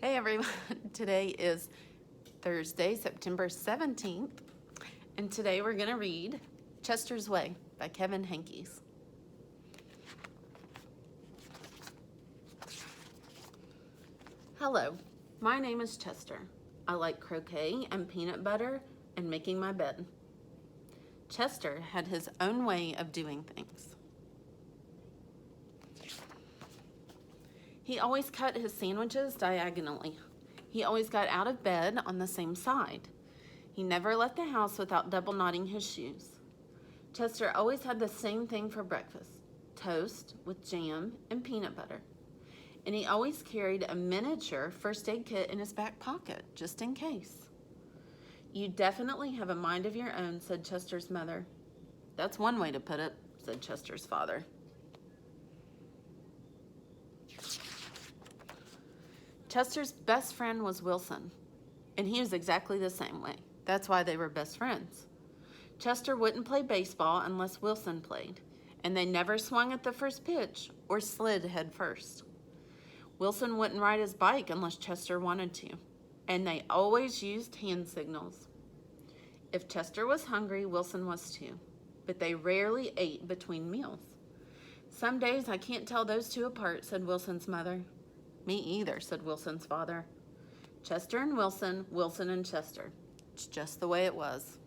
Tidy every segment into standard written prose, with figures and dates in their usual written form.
Hey everyone, today is Thursday, September 17th, and today we're going to read Chester's Way by Kevin Henkes. Hello, my name is Chester. I like croquet and peanut butter and making my bed. Chester had his own way of doing things. He always cut his sandwiches diagonally. He always got out of bed on the same side. He never left the house without double knotting his shoes. Chester always had the same thing for breakfast, toast with jam and peanut butter. And he always carried a miniature first aid kit in his back pocket, just in case. You definitely have a mind of your own, said Chester's mother. That's one way to put it, said Chester's father. Chester's best friend was Wilson, and he was exactly the same way. That's why they were best friends. Chester wouldn't play baseball unless Wilson played, and they never swung at the first pitch or slid head first. Wilson wouldn't ride his bike unless Chester wanted to, and they always used hand signals. If Chester was hungry, Wilson was too, but they rarely ate between meals. Some days I can't tell those two apart, said Wilson's mother. Me either, said Wilson's father. Chester and Wilson, Wilson and Chester. It's just the way it was.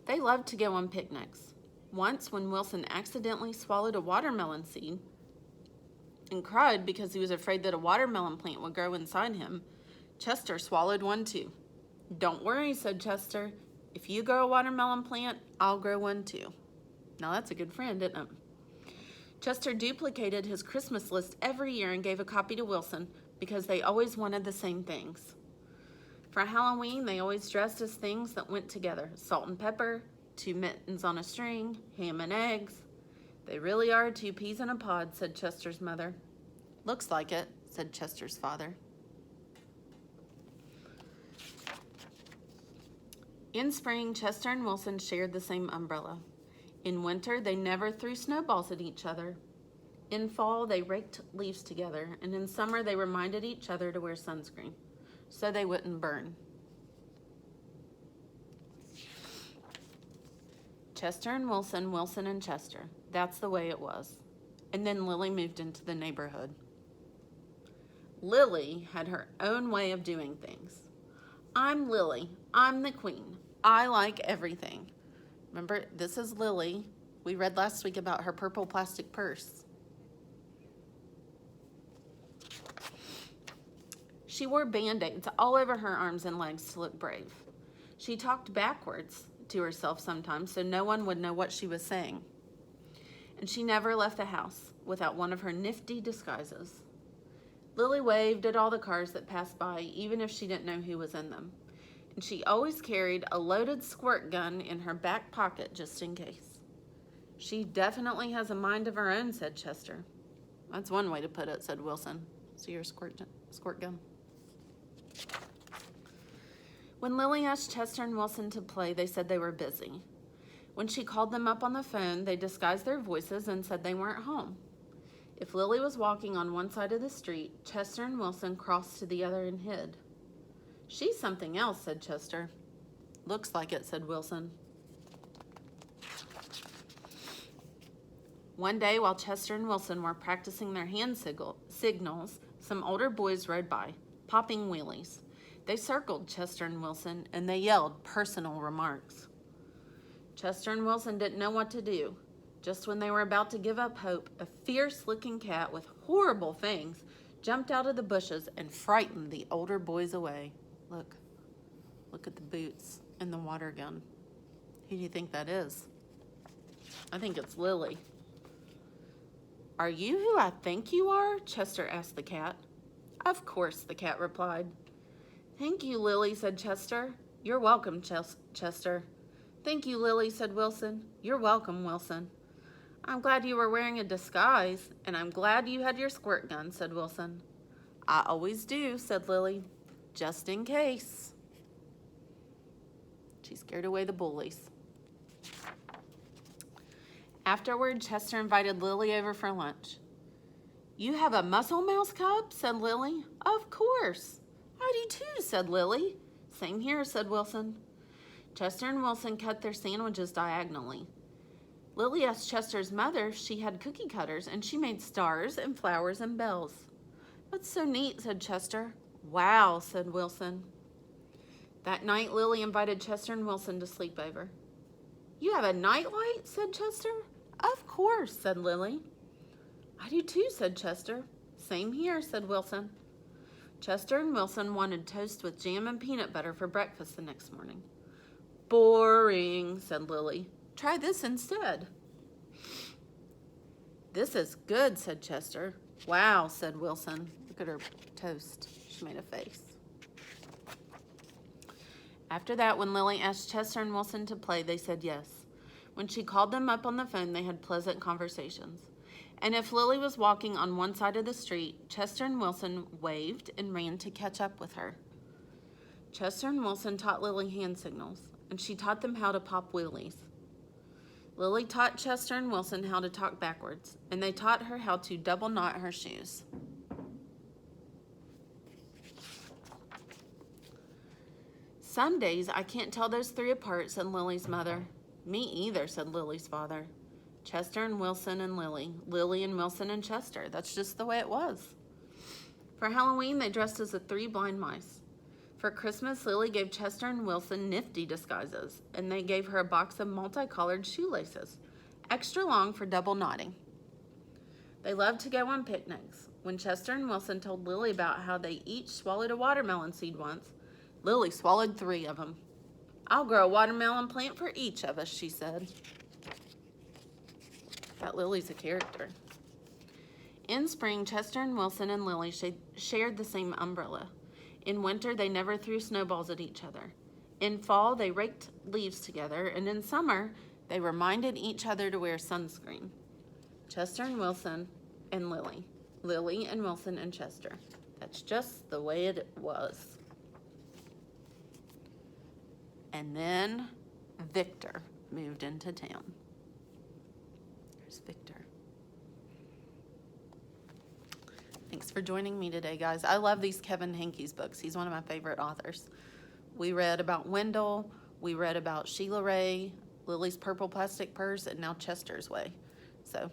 They loved to go on picnics. Once, when Wilson accidentally swallowed a watermelon seed and cried because he was afraid that a watermelon plant would grow inside him, Chester swallowed one too. Don't worry, said Chester. If you grow a watermelon plant, I'll grow one too. Now that's a good friend, isn't it? Chester duplicated his Christmas list every year and gave a copy to Wilson because they always wanted the same things. For Halloween, they always dressed as things that went together. Salt and pepper, 2 mittens on a string, ham and eggs. They really are 2 peas in a pod, said Chester's mother. Looks like it, said Chester's father. In spring, Chester and Wilson shared the same umbrella. In winter, they never threw snowballs at each other. In fall, they raked leaves together, and in summer, they reminded each other to wear sunscreen so they wouldn't burn. Chester and Wilson, Wilson and Chester. That's the way it was. And then Lily moved into the neighborhood. Lily had her own way of doing things. I'm Lily. I'm the queen. I like everything. Remember, this is Lily. We read last week about her purple plastic purse. She wore Band-Aids all over her arms and legs to look brave. She talked backwards to herself sometimes so no one would know what she was saying. And she never left the house without one of her nifty disguises. Lily waved at all the cars that passed by, even if she didn't know who was in them. And she always carried a loaded squirt gun in her back pocket just in case. She definitely has a mind of her own, said Chester. That's one way to put it, said Wilson. See your squirt gun? When Lily asked Chester and Wilson to play, they said they were busy. When she called them up on the phone, they disguised their voices and said they weren't home. If Lily was walking on one side of the street, Chester and Wilson crossed to the other and hid. She's something else, said Chester. Looks like it, said Wilson. One day, while Chester and Wilson were practicing their hand signals, some older boys rode by, popping wheelies. They circled Chester and Wilson, and they yelled personal remarks. Chester and Wilson didn't know what to do. Just when they were about to give up hope, a fierce-looking cat with horrible fangs jumped out of the bushes and frightened the older boys away. Look at the boots and the water gun. Who do you think that is? I think it's Lily. Are you who I think you are? Chester asked the cat. Of course, the cat replied. Thank you, Lily, said Chester. You're welcome, Chester. Thank you, Lily, said Wilson. You're welcome, Wilson. I'm glad you were wearing a disguise, and I'm glad you had your squirt gun, said Wilson. I always do, said Lily, just in case. She scared away the bullies. Afterward, Chester invited Lily over for lunch. "You have a mussel mouse cub?" said Lily. "Of course." "I do too," said Lily. "Same here," said Wilson. Chester and Wilson cut their sandwiches diagonally. Lily asked Chester's mother if she had cookie cutters, and she made stars and flowers and bells. "That's so neat," said Chester. "Wow," said Wilson. That night, Lily invited Chester and Wilson to sleep over. "You have a nightlight?" said Chester. "Of course," said Lily. "I do too," said Chester. "Same here," said Wilson. Chester and Wilson wanted toast with jam and peanut butter for breakfast the next morning. "Boring," said Lily. "Try this instead." "This is good," said Chester. "Wow," said Wilson. Look at her toast. She made a face. After that, when Lily asked Chester and Wilson to play, they said yes. When she called them up on the phone, they had pleasant conversations. And if Lily was walking on one side of the street, Chester and Wilson waved and ran to catch up with her. Chester and Wilson taught Lily hand signals, and she taught them how to pop wheelies. Lily taught Chester and Wilson how to talk backwards, and they taught her how to double knot her shoes. "Some days I can't tell those three apart," said Lily's mother. "Me either," said Lily's father. Chester and Wilson and Lily. Lily and Wilson and Chester. That's just the way it was. For Halloween, they dressed as the three blind mice. For Christmas, Lily gave Chester and Wilson nifty disguises, and they gave her a box of multicolored shoelaces, extra long for double knotting. They loved to go on picnics. When Chester and Wilson told Lily about how they each swallowed a watermelon seed once, Lily swallowed 3 of them. "I'll grow a watermelon plant for each of us," she said. That Lily's a character. In spring, Chester and Wilson and Lily shared the same umbrella. In winter, they never threw snowballs at each other. In fall, they raked leaves together, and in summer, they reminded each other to wear sunscreen. Chester and Wilson and Lily. Lily and Wilson and Chester. That's just the way it was. And then Victor moved into town. There's Victor. Thanks for joining me today, guys. I love these Kevin Henkes books. He's one of my favorite authors. We read about Wendell. We read about Sheila Ray, Lily's Purple Plastic Purse, and now Chester's Way. So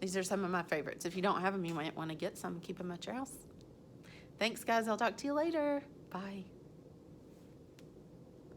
these are some of my favorites. If you don't have them, you might want to get some. Keep them at your house. Thanks, guys. I'll talk to you later. Bye.